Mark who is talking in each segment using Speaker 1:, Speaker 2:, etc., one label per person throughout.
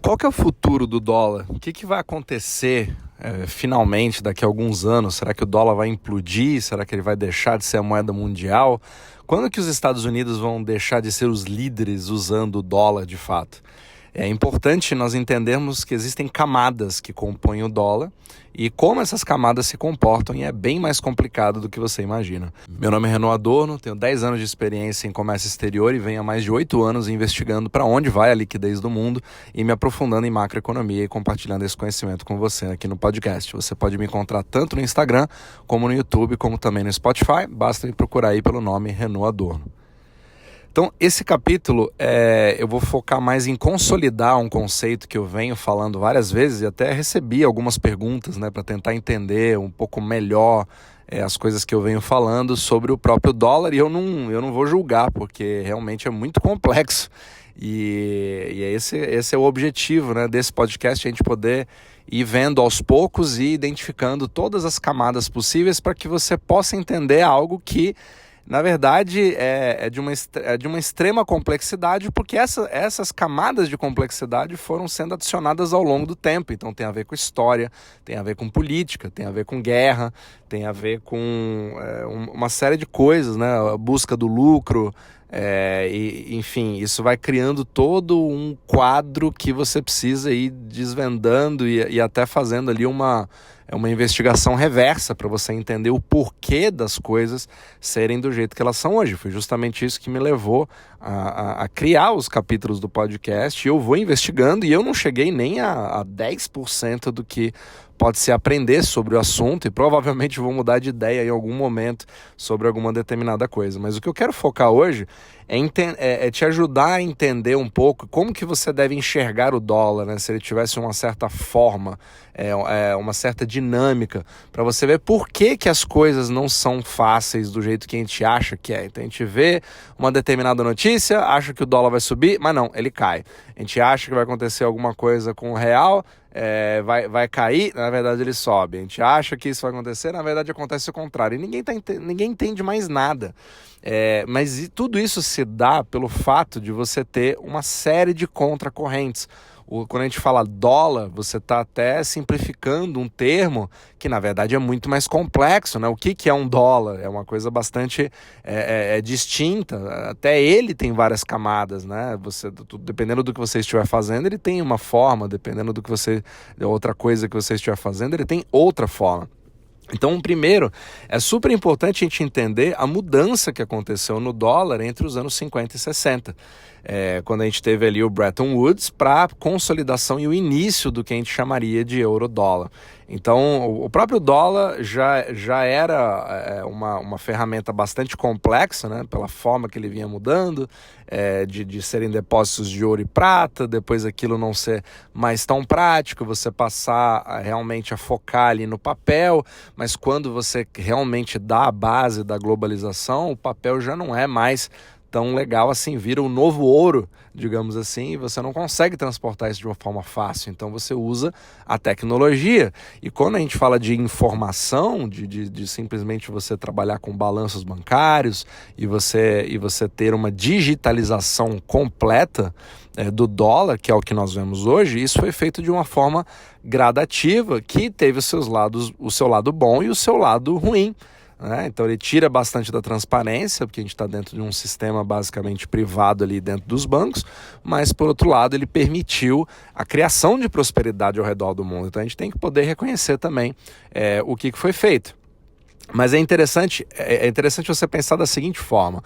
Speaker 1: Qual que é o futuro do dólar? O que vai acontecer finalmente daqui a alguns anos? Será que o dólar vai implodir? Será que ele vai deixar de ser a moeda mundial? Quando que os Estados Unidos vão deixar de ser os líderes usando o dólar de fato? É importante nós entendermos que existem camadas que compõem o dólar e como essas camadas se comportam, e é bem mais complicado do que você imagina. Meu nome é Renaud Adorno, tenho 10 anos de experiência em comércio exterior e venho há mais de 8 anos investigando para onde vai a liquidez do mundo e me aprofundando em macroeconomia e compartilhando esse conhecimento com você aqui no podcast. Você pode me encontrar tanto no Instagram, como no YouTube, como também no Spotify. Basta me procurar aí pelo nome Renaud Adorno. Então, esse capítulo, eu vou focar mais em consolidar um conceito que eu venho falando várias vezes e até recebi algumas perguntas, para tentar entender um pouco melhor as coisas que eu venho falando sobre o próprio dólar, e eu não vou julgar, porque realmente é muito complexo. E esse é o objetivo, desse podcast, a gente poder ir vendo aos poucos e identificando todas as camadas possíveis para que você possa entender algo que, na verdade, é de uma extrema complexidade, porque essas camadas de complexidade foram sendo adicionadas ao longo do tempo. Então tem a ver com história, tem a ver com política, tem a ver com guerra, tem a ver com uma série de coisas, a busca do lucro, enfim, isso vai criando todo um quadro que você precisa ir desvendando e até fazendo ali uma investigação reversa para você entender o porquê das coisas serem do jeito que elas são hoje. Foi justamente isso que me levou a criar os capítulos do podcast, e eu vou investigando, e eu não cheguei nem a 10% do que pode se aprender sobre o assunto, e provavelmente vou mudar de ideia em algum momento sobre alguma determinada coisa. Mas o que eu quero focar hoje é te ajudar a entender um pouco como que você deve enxergar o dólar, se ele tivesse uma certa forma, uma certa dinâmica, para você ver por que as coisas não são fáceis do jeito que a gente acha que é. Então a gente vê uma determinada notícia, acha que o dólar vai subir, mas não, ele cai. A gente acha que vai acontecer alguma coisa com o real, vai cair, na verdade ele sobe. A gente acha que isso vai acontecer, na verdade acontece o contrário. E ninguém entende mais nada. Mas tudo isso se dá pelo fato de você ter uma série de contracorrentes. Quando a gente fala dólar, você está até simplificando um termo que na verdade é muito mais complexo, O que é um dólar? É uma coisa bastante distinta. Até ele tem várias camadas, dependendo do que você estiver fazendo, ele tem uma forma. Dependendo outra coisa que você estiver fazendo, ele tem outra forma. Então, primeiro, é super importante a gente entender a mudança que aconteceu no dólar entre os anos 50 e 60. Quando a gente teve ali o Bretton Woods para a consolidação e o início do que a gente chamaria de euro-dólar. Então, o próprio dólar já era uma ferramenta bastante complexa, pela forma que ele vinha mudando, de serem depósitos de ouro e prata, depois aquilo não ser mais tão prático, você passar realmente a focar ali no papel, mas quando você realmente dá a base da globalização, o papel já não é mais tão legal assim, vira o novo ouro, digamos assim, e você não consegue transportar isso de uma forma fácil. Então você usa a tecnologia. E quando a gente fala de informação, de simplesmente você trabalhar com balanços bancários e você ter uma digitalização completa do dólar, que é o que nós vemos hoje, isso foi feito de uma forma gradativa, que teve o seu lado bom e o seu lado ruim. Então ele tira bastante da transparência, porque a gente está dentro de um sistema basicamente privado ali dentro dos bancos, mas por outro lado ele permitiu a criação de prosperidade ao redor do mundo. Então a gente tem que poder reconhecer também o que foi feito. Mas é interessante você pensar da seguinte forma: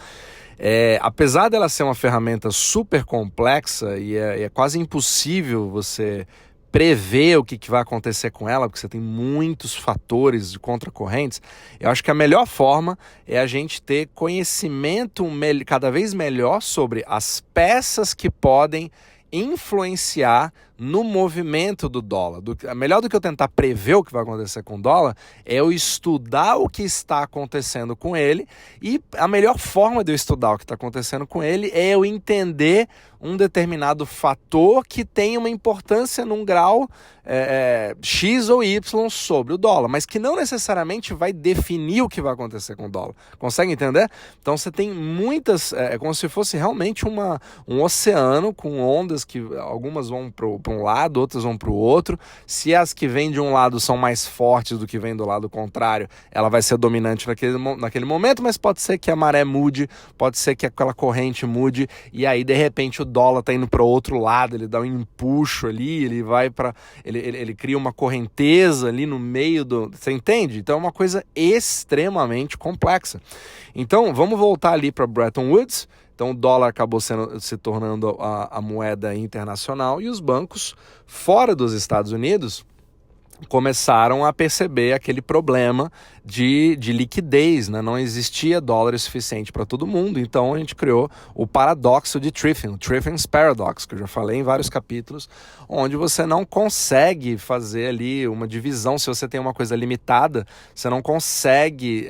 Speaker 1: apesar dela ser uma ferramenta super complexa e é quase impossível você prever o que vai acontecer com ela, porque você tem muitos fatores de contracorrentes, eu acho que a melhor forma é a gente ter conhecimento cada vez melhor sobre as peças que podem influenciar no movimento do dólar. Melhor do que eu tentar prever o que vai acontecer com o dólar, é eu estudar o que está acontecendo com ele, e a melhor forma de eu estudar o que está acontecendo com ele é eu entender um determinado fator que tem uma importância num grau X ou Y sobre o dólar, mas que não necessariamente vai definir o que vai acontecer com o dólar. Consegue entender? Então você tem muitas, como se fosse realmente um oceano com ondas que algumas vão pro para um lado, outras vão para o outro. Se as que vêm de um lado são mais fortes do que vêm do lado contrário, ela vai ser dominante naquele momento, mas pode ser que a maré mude, pode ser que aquela corrente mude, e aí de repente o dólar está indo para o outro lado, ele dá um empuxo ali, ele vai para... Ele cria uma correnteza ali no meio do... Você entende? Então é uma coisa extremamente complexa. Então vamos voltar ali para Bretton Woods. Então o dólar acabou se tornando a moeda internacional e os bancos fora dos Estados Unidos começaram a perceber aquele problema de liquidez, né? Não existia dólar suficiente para todo mundo, então a gente criou o paradoxo de Triffin, o Triffin's Paradox, que eu já falei em vários capítulos, onde você não consegue fazer ali uma divisão. Se você tem uma coisa limitada, você não consegue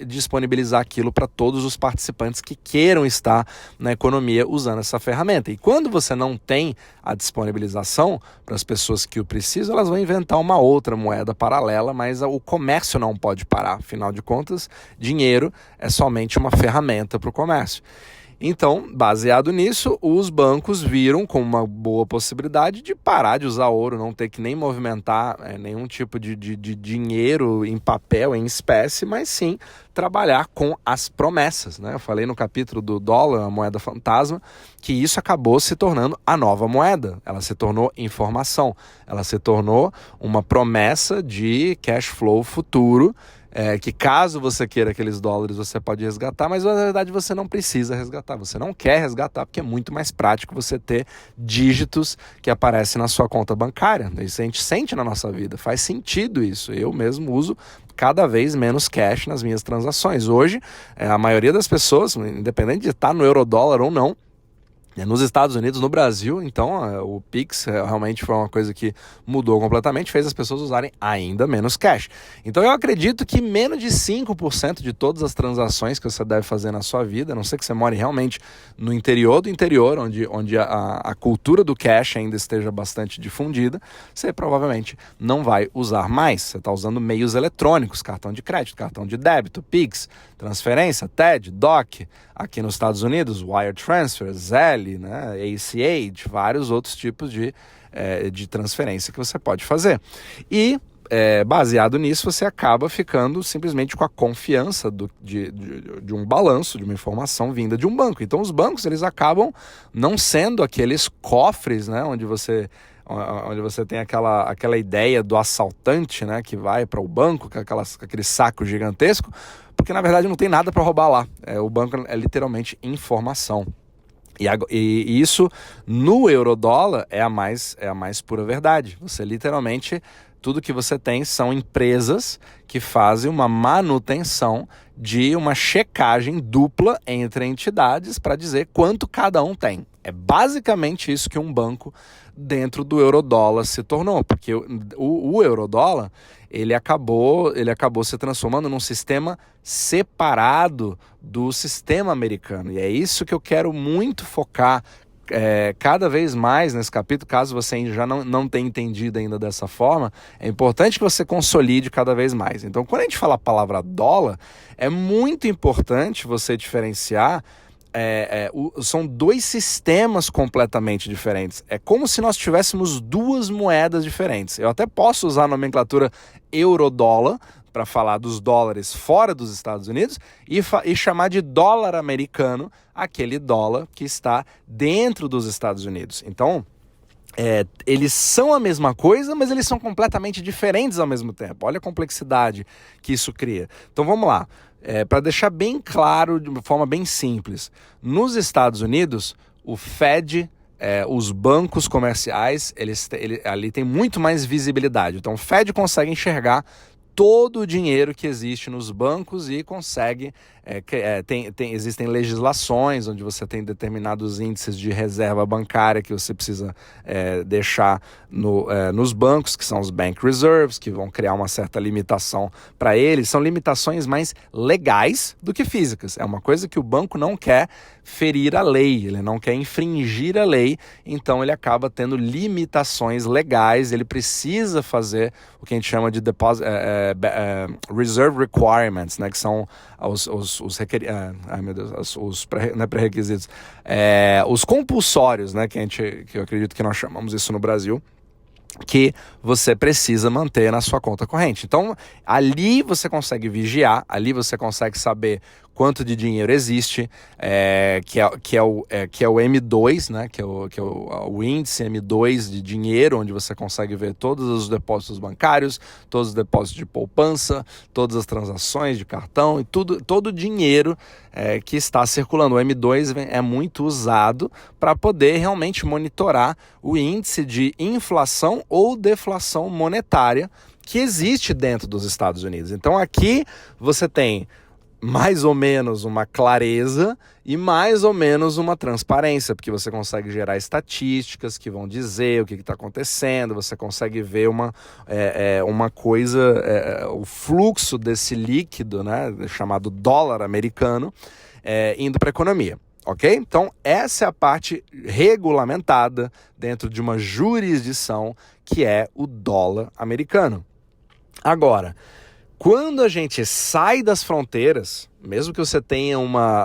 Speaker 1: disponibilizar aquilo para todos os participantes que queiram estar na economia usando essa ferramenta. E quando você não tem a disponibilização para as pessoas que o precisam, elas vão inventar uma outra moeda paralela, mas o comércio não pode parar. Afinal de contas, dinheiro é somente uma ferramenta para o comércio. Então, baseado nisso, os bancos viram como uma boa possibilidade de parar de usar ouro, não ter que nem movimentar nenhum tipo de dinheiro em papel, em espécie, mas sim trabalhar com as promessas, né? Eu falei no capítulo do dólar, a moeda fantasma, que isso acabou se tornando a nova moeda. Ela se tornou informação, ela se tornou uma promessa de cash flow futuro, que caso você queira aqueles dólares, você pode resgatar, mas na verdade você não precisa resgatar, você não quer resgatar, porque é muito mais prático você ter dígitos que aparecem na sua conta bancária. Isso a gente sente na nossa vida, faz sentido isso. Eu mesmo uso cada vez menos cash nas minhas transações. Hoje, a maioria das pessoas, independente de estar no euro-dólar ou não, nos Estados Unidos, no Brasil, então o Pix realmente foi uma coisa que mudou completamente, fez as pessoas usarem ainda menos cash. Então eu acredito que menos de 5% de todas as transações que você deve fazer na sua vida, a não ser que você more realmente no interior do interior, onde a cultura do cash ainda esteja bastante difundida, você provavelmente não vai usar mais. Você está usando meios eletrônicos, cartão de crédito, cartão de débito, Pix, transferência, TED, DOC, aqui nos Estados Unidos, Wire Transfer, Zelle, né, ACH, vários outros tipos de transferência que você pode fazer. E baseado nisso, você acaba ficando simplesmente com a confiança de um balanço, de uma informação vinda de um banco. Então os bancos, eles acabam não sendo aqueles cofres, né, onde você tem aquela ideia do assaltante, né, que vai para o banco com aquele saco gigantesco, porque na verdade não tem nada para roubar lá. O banco é literalmente informação. E isso no eurodólar é a mais pura verdade. Você literalmente, tudo que você tem são empresas que fazem uma manutenção de uma checagem dupla entre entidades para dizer quanto cada um tem. É basicamente isso que um banco dentro do eurodólar se tornou, porque o eurodólar ele acabou se transformando num sistema separado do sistema americano. E é isso que eu quero muito focar cada vez mais nesse capítulo. Caso você já não tenha entendido ainda dessa forma, é importante que você consolide cada vez mais. Então, quando a gente fala a palavra dólar, é muito importante você diferenciar. São dois sistemas completamente diferentes. É como se nós tivéssemos duas moedas diferentes. Eu até posso usar a nomenclatura eurodólar para falar dos dólares fora dos Estados Unidos e chamar de dólar americano aquele dólar que está dentro dos Estados Unidos. Então, eles são a mesma coisa, mas eles são completamente diferentes ao mesmo tempo. Olha a complexidade que isso cria. Então vamos lá. Para deixar bem claro, de uma forma bem simples, nos Estados Unidos, o Fed, os bancos comerciais, ali tem muito mais visibilidade. Então o Fed consegue enxergar todo o dinheiro que existe nos bancos e consegue... existem legislações onde você tem determinados índices de reserva bancária que você precisa deixar nos bancos, que são os Bank Reserves, que vão criar uma certa limitação para eles. São limitações mais legais do que físicas. É uma coisa que o banco não quer ferir a lei, ele não quer infringir a lei, então ele acaba tendo limitações legais, ele precisa fazer o que a gente chama de Reserve Requirements, né, que são não é pré-requisitos, os compulsórios, né, que eu acredito que nós chamamos isso no Brasil, que você precisa manter na sua conta corrente. Então, ali você consegue vigiar, ali você consegue saber quanto de dinheiro existe, que é o M2, né? que é o índice M2 de dinheiro, onde você consegue ver todos os depósitos bancários, todos os depósitos de poupança, todas as transações de cartão e todo o dinheiro que está circulando. O M2 é muito usado para poder realmente monitorar o índice de inflação ou deflação monetária que existe dentro dos Estados Unidos. Então aqui você tem mais ou menos uma clareza e mais ou menos uma transparência, porque você consegue gerar estatísticas que vão dizer o que está acontecendo, você consegue ver uma coisa, o fluxo desse líquido, né, chamado dólar americano, indo para a economia. Ok? Então, essa é a parte regulamentada dentro de uma jurisdição que é o dólar americano. Agora, quando a gente sai das fronteiras, mesmo que você tenha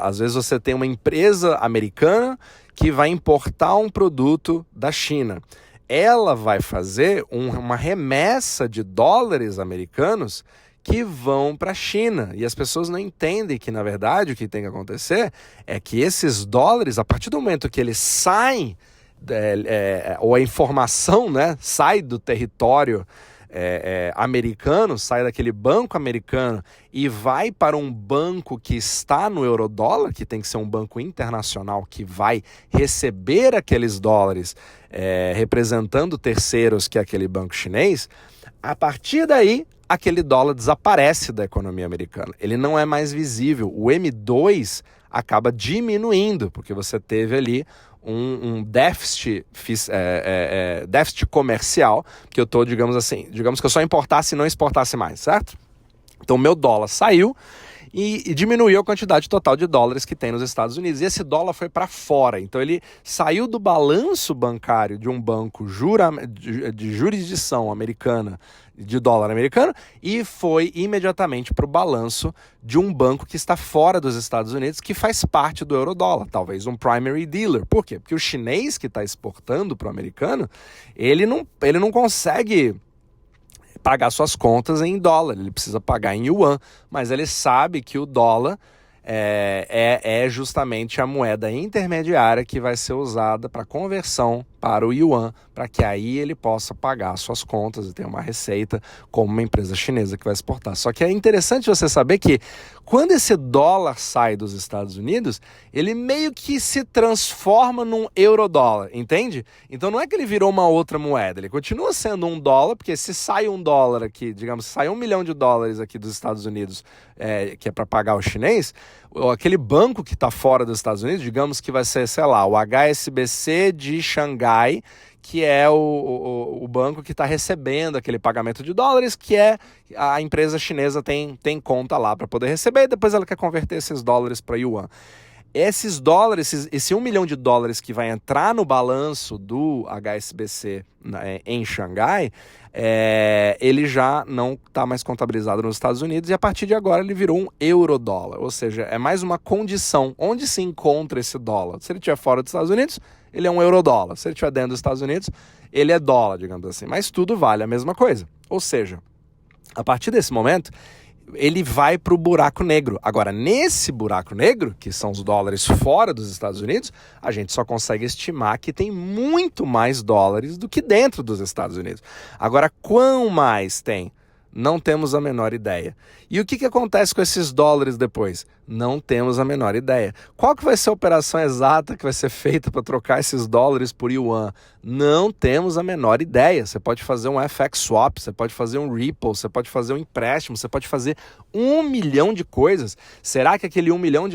Speaker 1: às vezes você tem uma empresa americana que vai importar um produto da China, ela vai fazer uma remessa de dólares americanos que vão para a China. E as pessoas não entendem que, na verdade, o que tem que acontecer é que esses dólares, a partir do momento que eles saem, ou a informação, né, sai do território americano, sai daquele banco americano e vai para um banco que está no eurodólar, que tem que ser um banco internacional que vai receber aqueles dólares representando terceiros, que é aquele banco chinês, a partir daí aquele dólar desaparece da economia americana. Ele não é mais visível. O M2 acaba diminuindo, porque você teve ali um déficit comercial, que eu estou, digamos que eu só importasse e não exportasse mais, certo? Então, meu dólar saiu e diminuiu a quantidade total de dólares que tem nos Estados Unidos. E esse dólar foi para fora. Então, ele saiu do balanço bancário de um banco de jurisdição americana, de dólar americano, e foi imediatamente para o balanço de um banco que está fora dos Estados Unidos, que faz parte do eurodólar, talvez um primary dealer. Por quê? Porque o chinês que está exportando para o americano, ele não consegue pagar suas contas em dólar, ele precisa pagar em yuan, mas ele sabe que o dólar é justamente a moeda intermediária que vai ser usada para conversão para o yuan, para que aí ele possa pagar suas contas e ter uma receita como uma empresa chinesa que vai exportar. Só que é interessante você saber que quando esse dólar sai dos Estados Unidos, ele meio que se transforma num eurodólar, entende? Então não é que ele virou uma outra moeda, ele continua sendo um dólar, porque se sai um dólar aqui, digamos, se sai $1 milhão aqui dos Estados Unidos, que é para pagar o chinês, aquele banco que está fora dos Estados Unidos, digamos que vai ser, sei lá, o HSBC de Xangai, que é o banco que está recebendo aquele pagamento de dólares, que a empresa chinesa tem conta lá para poder receber, e depois ela quer converter esses dólares para yuan. Esses dólares, esse $1 milhão que vai entrar no balanço do HSBC em Xangai, ele já não está mais contabilizado nos Estados Unidos, e a partir de agora ele virou um eurodólar, ou seja, é mais uma condição onde se encontra esse dólar. Se ele estiver fora dos Estados Unidos, ele é um eurodólar. Se ele estiver dentro dos Estados Unidos, ele é dólar, digamos assim. Mas tudo vale a mesma coisa. Ou seja, a partir desse momento, ele vai para o buraco negro. Agora, nesse buraco negro, que são os dólares fora dos Estados Unidos, a gente só consegue estimar que tem muito mais dólares do que dentro dos Estados Unidos. Agora, quão mais tem? Não temos a menor ideia. E o que acontece com esses dólares depois? Não temos a menor ideia. Qual que vai ser a operação exata que vai ser feita para trocar esses dólares por yuan? Não temos a menor ideia. Você pode fazer um FX swap, você pode fazer um Ripple, você pode fazer um empréstimo, você pode fazer 1 milhão de coisas. Será que aquele $1 milhão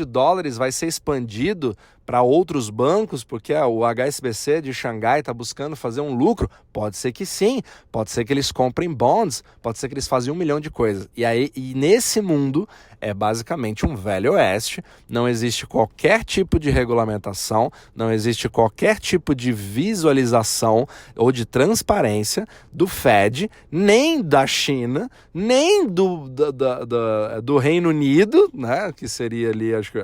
Speaker 1: vai ser expandido para outros bancos, porque o HSBC de Xangai está buscando fazer um lucro? Pode ser que sim, pode ser que eles comprem bonds, pode ser que eles fazem 1 milhão de coisas. E nesse mundo é basicamente um velho oeste, não existe qualquer tipo de regulamentação, não existe qualquer tipo de visualização ou de transparência do Fed, nem da China, nem do Reino Unido, né, que seria ali, acho que,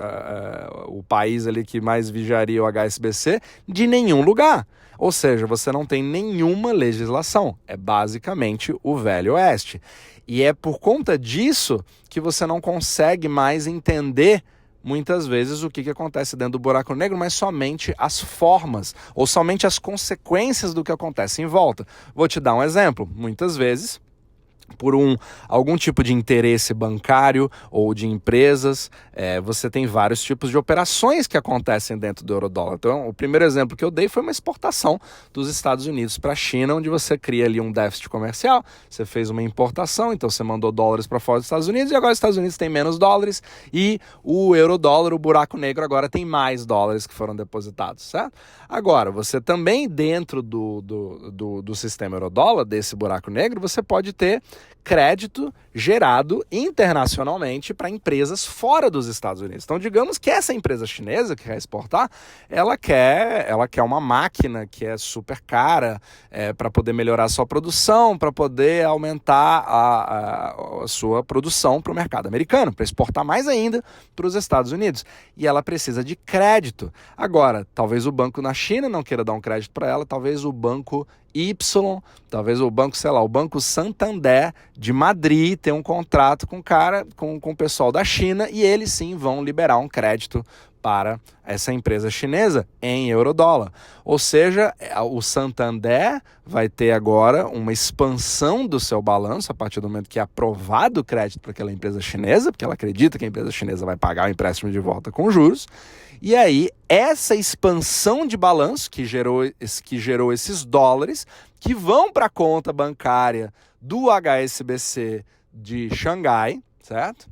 Speaker 1: o país ali que mais vigiaria o HSBC, de nenhum lugar. Ou seja, você não tem nenhuma legislação. É basicamente o Velho Oeste. E é por conta disso que você não consegue mais entender muitas vezes o que acontece dentro do buraco negro, mas somente as formas ou somente as consequências do que acontece em volta. Vou te dar um exemplo. Muitas vezes, por algum tipo de interesse bancário ou de empresas, você tem vários tipos de operações que acontecem dentro do eurodólar. Então, o primeiro exemplo que eu dei foi uma exportação dos Estados Unidos para a China, onde você cria ali um déficit comercial, você fez uma importação, então você mandou dólares para fora dos Estados Unidos e agora os Estados Unidos têm menos dólares e o eurodólar, o buraco negro, agora tem mais dólares que foram depositados, certo? Agora, você também dentro do sistema eurodólar, desse buraco negro, você pode ter crédito gerado internacionalmente para empresas fora dos Estados Unidos. Então, digamos que essa empresa chinesa que quer exportar, ela quer uma máquina que é super cara para poder melhorar a sua produção, para poder aumentar a sua produção para o mercado americano, para exportar mais ainda para os Estados Unidos. E ela precisa de crédito. Agora, talvez o banco na China não queira dar um crédito para ela, talvez o banco Y, talvez o banco, sei lá, o Banco Santander de Madrid tem um contrato com o pessoal da China e eles sim vão liberar um crédito para essa empresa chinesa em eurodólar. Ou seja, o Santander vai ter agora uma expansão do seu balanço a partir do momento que é aprovado o crédito para aquela empresa chinesa, porque ela acredita que a empresa chinesa vai pagar o empréstimo de volta com juros. E aí, essa expansão de balanço que gerou esses dólares que vão para a conta bancária do HSBC de Xangai, certo?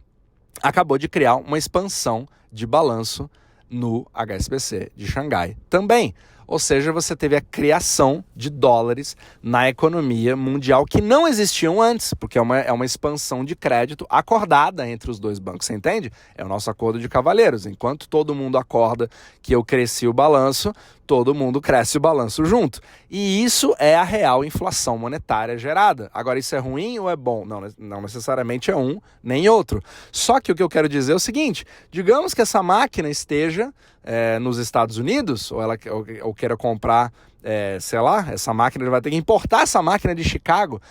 Speaker 1: Acabou de criar uma expansão de balanço no HSBC de Xangai também. Ou seja, você teve a criação de dólares na economia mundial que não existiam antes, porque é uma expansão de crédito acordada entre os dois bancos, você entende? É o nosso acordo de cavalheiros. Enquanto todo mundo acorda que eu cresci o balanço, todo mundo cresce o balanço junto. E isso é a real inflação monetária gerada. Agora, isso é ruim ou é bom? Não necessariamente é um nem outro. Só que o que eu quero dizer é o seguinte, digamos que essa máquina esteja nos Estados Unidos, ou queira comprar, sei lá, essa máquina, ele vai ter que importar essa máquina de Chicago.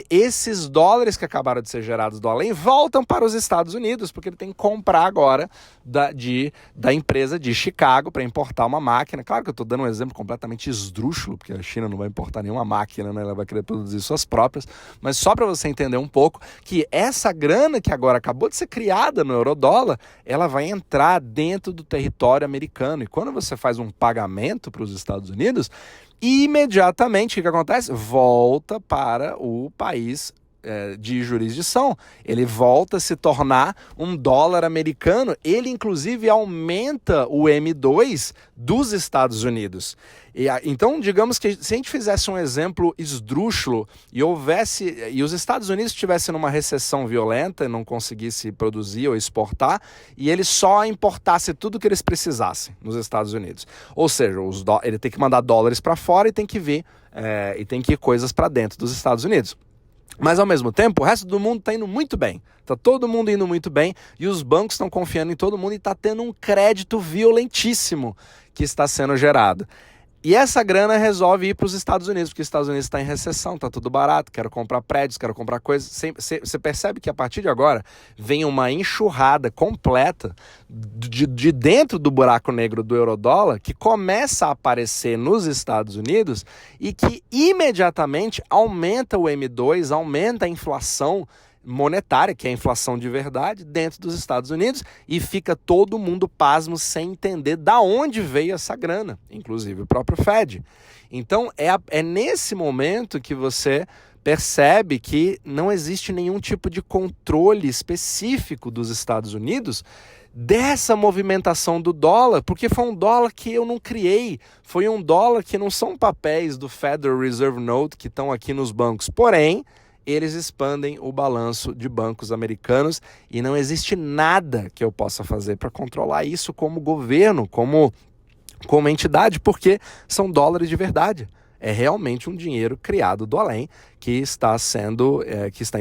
Speaker 1: Esses dólares que acabaram de ser gerados do além voltam para os Estados Unidos, porque ele tem que comprar agora da empresa de Chicago para importar uma máquina. Claro que eu estou dando um exemplo completamente esdrúxulo, porque a China não vai importar nenhuma máquina, né? Ela vai querer produzir suas próprias, mas só para você entender um pouco que essa grana que agora acabou de ser criada no eurodólar, ela vai entrar dentro do território americano. E quando você faz um pagamento para os Estados Unidos, imediatamente o que acontece? Volta para o país de jurisdição. Ele volta a se tornar um dólar americano. Ele, inclusive, aumenta o M2 dos Estados Unidos. Então, digamos que se a gente fizesse um exemplo esdrúxulo e os Estados Unidos estivessem numa recessão violenta e não conseguisse produzir ou exportar, e ele só importasse tudo que eles precisassem nos Estados Unidos. Ou seja, ele tem que mandar dólares para fora e tem que vir e tem que ir coisas para dentro dos Estados Unidos. Mas, ao mesmo tempo, o resto do mundo está indo muito bem. Está todo mundo indo muito bem e os bancos estão confiando em todo mundo e está tendo um crédito violentíssimo que está sendo gerado. E essa grana resolve ir para os Estados Unidos, porque os Estados Unidos está em recessão, está tudo barato, quero comprar prédios, quero comprar coisas. Você percebe que a partir de agora vem uma enxurrada completa de dentro do buraco negro do eurodólar que começa a aparecer nos Estados Unidos e que imediatamente aumenta o M2, aumenta a inflação monetária, que é a inflação de verdade, dentro dos Estados Unidos, e fica todo mundo pasmo sem entender da onde veio essa grana, inclusive o próprio Fed. Então é nesse momento que você percebe que não existe nenhum tipo de controle específico dos Estados Unidos dessa movimentação do dólar, porque foi um dólar que eu não criei, foi um dólar que não são papéis do Federal Reserve Note que estão aqui nos bancos, porém, eles expandem o balanço de bancos americanos e não existe nada que eu possa fazer para controlar isso como governo, como entidade, porque são dólares de verdade. É realmente um dinheiro criado do além que está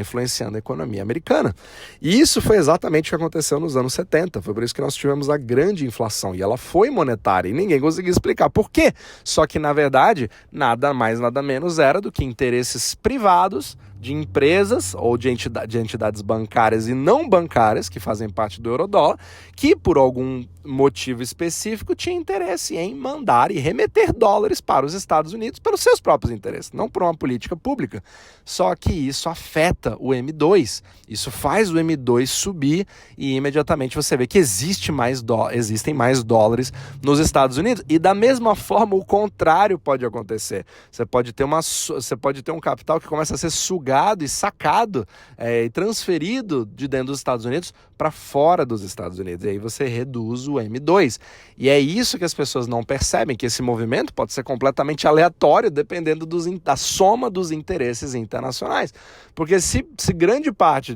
Speaker 1: influenciando a economia americana. E isso foi exatamente o que aconteceu nos anos 70. Foi por isso que nós tivemos a grande inflação. E ela foi monetária e ninguém conseguia explicar por quê. Só que, na verdade, nada mais, nada menos era do que interesses privados de empresas ou de entidades bancárias e não bancárias que fazem parte do eurodólar, que por algum motivo específico tinha interesse em mandar e remeter dólares para os Estados Unidos pelos seus próprios interesses, não por uma política pública. Só que isso afeta o M2, isso faz o M2 subir e imediatamente você vê que existem mais dólares nos Estados Unidos. E da mesma forma o contrário pode acontecer. Você pode ter um capital que começa a ser sugado e sacado e transferido de dentro dos Estados Unidos para fora dos Estados Unidos. E aí você reduz o M2. E é isso que as pessoas não percebem, que esse movimento pode ser completamente aleatório, dependendo da soma dos interesses internacionais. Porque se grande parte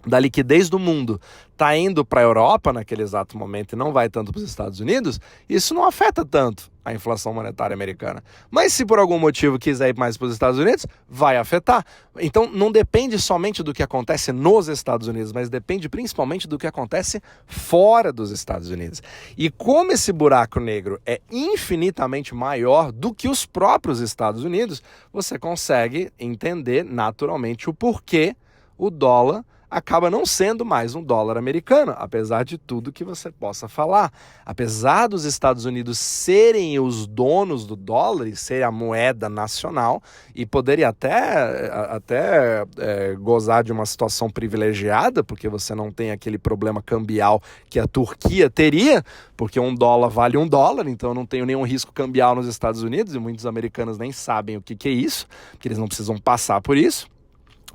Speaker 1: da liquidez do mundo está indo para a Europa naquele exato momento e não vai tanto para os Estados Unidos, isso não afeta tanto a inflação monetária americana. Mas se por algum motivo quiser ir mais para os Estados Unidos, vai afetar. Então não depende somente do que acontece nos Estados Unidos, mas depende principalmente do que acontece fora dos Estados Unidos. E como esse buraco negro é infinitamente maior do que os próprios Estados Unidos, você consegue entender naturalmente o porquê o dólar acaba não sendo mais um dólar americano, apesar de tudo que você possa falar. Apesar dos Estados Unidos serem os donos do dólar e ser a moeda nacional e poderem até gozar de uma situação privilegiada, porque você não tem aquele problema cambial que a Turquia teria, porque um dólar vale um dólar, então eu não tenho nenhum risco cambial nos Estados Unidos e muitos americanos nem sabem o que é isso, porque eles não precisam passar por isso,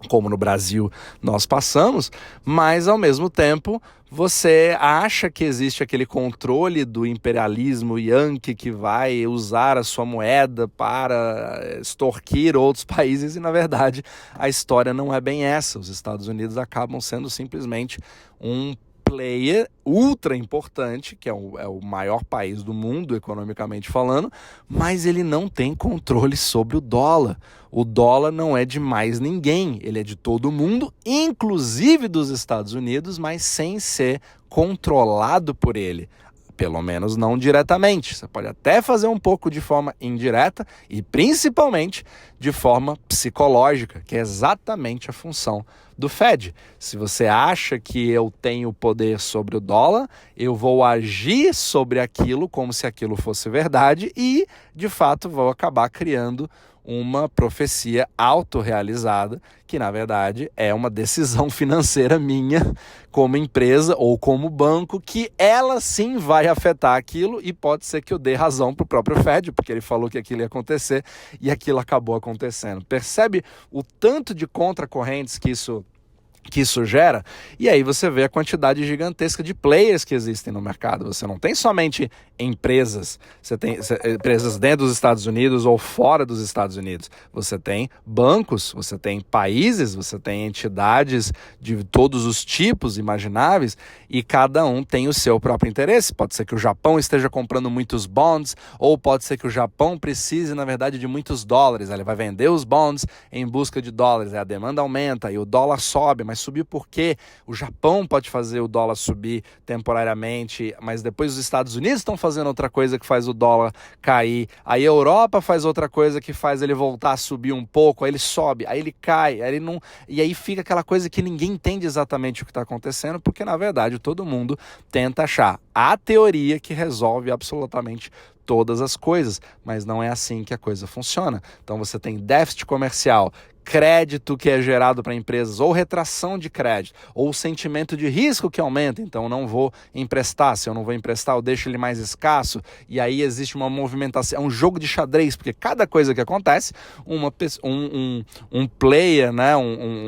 Speaker 1: como no Brasil nós passamos, mas ao mesmo tempo você acha que existe aquele controle do imperialismo yankee que vai usar a sua moeda para extorquir outros países e na verdade a história não é bem essa. Os Estados Unidos acabam sendo simplesmente um player ultra importante, que é o maior país do mundo, economicamente falando, mas ele não tem controle sobre o dólar. O dólar não é de mais ninguém, ele é de todo mundo, inclusive dos Estados Unidos, mas sem ser controlado por ele. Pelo menos não diretamente. Você pode até fazer um pouco de forma indireta e principalmente de forma psicológica, que é exatamente a função do Fed. Se você acha que eu tenho poder sobre o dólar, eu vou agir sobre aquilo como se aquilo fosse verdade e, de fato, vou acabar criando uma profecia autorrealizada, que na verdade é uma decisão financeira minha como empresa ou como banco, que ela sim vai afetar aquilo e pode ser que eu dê razão para o próprio Fed, porque ele falou que aquilo ia acontecer e aquilo acabou acontecendo. Percebe o tanto de contracorrentes que isso gera? E aí você vê a quantidade gigantesca de players que existem no mercado. Você não tem somente empresas, você tem empresas dentro dos Estados Unidos ou fora dos Estados Unidos. Você tem bancos, você tem países, você tem entidades de todos os tipos imagináveis e cada um tem o seu próprio interesse. Pode ser que o Japão esteja comprando muitos bonds ou pode ser que o Japão precise, na verdade, de muitos dólares. Ele vai vender os bonds em busca de dólares, a demanda aumenta e o dólar sobe, mas subir por quê? O Japão pode fazer o dólar subir temporariamente, mas depois os Estados Unidos estão fazendo outra coisa que faz o dólar cair. Aí a Europa faz outra coisa que faz ele voltar a subir um pouco, aí ele sobe, aí ele cai, aí ele não... E aí fica aquela coisa que ninguém entende exatamente o que está acontecendo, porque na verdade todo mundo tenta achar a teoria que resolve absolutamente todas as coisas, mas não é assim que a coisa funciona. Então você tem déficit comercial, crédito que é gerado para empresas, ou retração de crédito, ou sentimento de risco que aumenta, então eu não vou emprestar, se eu não vou emprestar eu deixo ele mais escasso, e aí existe uma movimentação, é um jogo de xadrez, porque cada coisa que acontece, um player, né,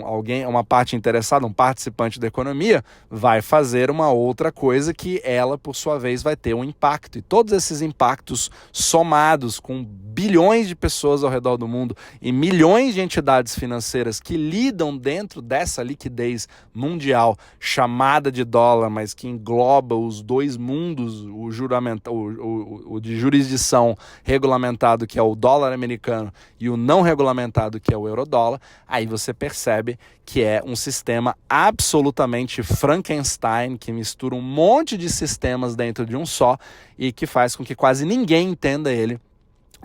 Speaker 1: alguém, uma parte interessada, um participante da economia, vai fazer uma outra coisa que ela, por sua vez, vai ter um impacto, e todos esses impactos somados com bilhões de pessoas ao redor do mundo e milhões de entidades entidades financeiras que lidam dentro dessa liquidez mundial chamada de dólar, mas que engloba os dois mundos, o de jurisdição regulamentado, que é o dólar americano, e o não regulamentado, que é o eurodólar, aí você percebe que é um sistema absolutamente Frankenstein, que mistura um monte de sistemas dentro de um só e que faz com que quase ninguém entenda ele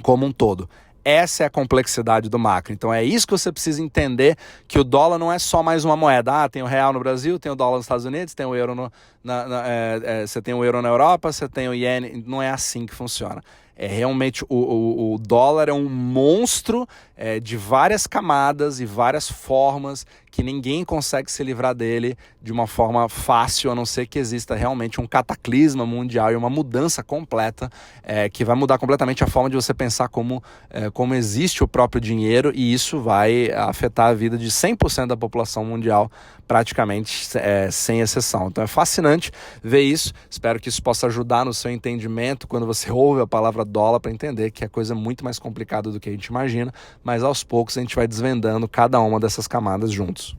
Speaker 1: como um todo. Essa é a complexidade do macro. Então é isso que você precisa entender, que o dólar não é só mais uma moeda. Tem o real no Brasil, tem o dólar nos Estados Unidos, tem o euro você tem o euro na Europa, você tem o iene. Não é assim que funciona. É realmente o dólar é um monstro de várias camadas e várias formas que ninguém consegue se livrar dele de uma forma fácil, a não ser que exista realmente um cataclisma mundial e uma mudança completa que vai mudar completamente a forma de você pensar como existe o próprio dinheiro, e isso vai afetar a vida de 100% da população mundial, praticamente sem exceção. Então é fascinante ver isso. Espero que isso possa ajudar no seu entendimento quando você ouve a palavra dólar, para entender que é coisa muito mais complicada do que a gente imagina, mas aos poucos a gente vai desvendando cada uma dessas camadas juntos.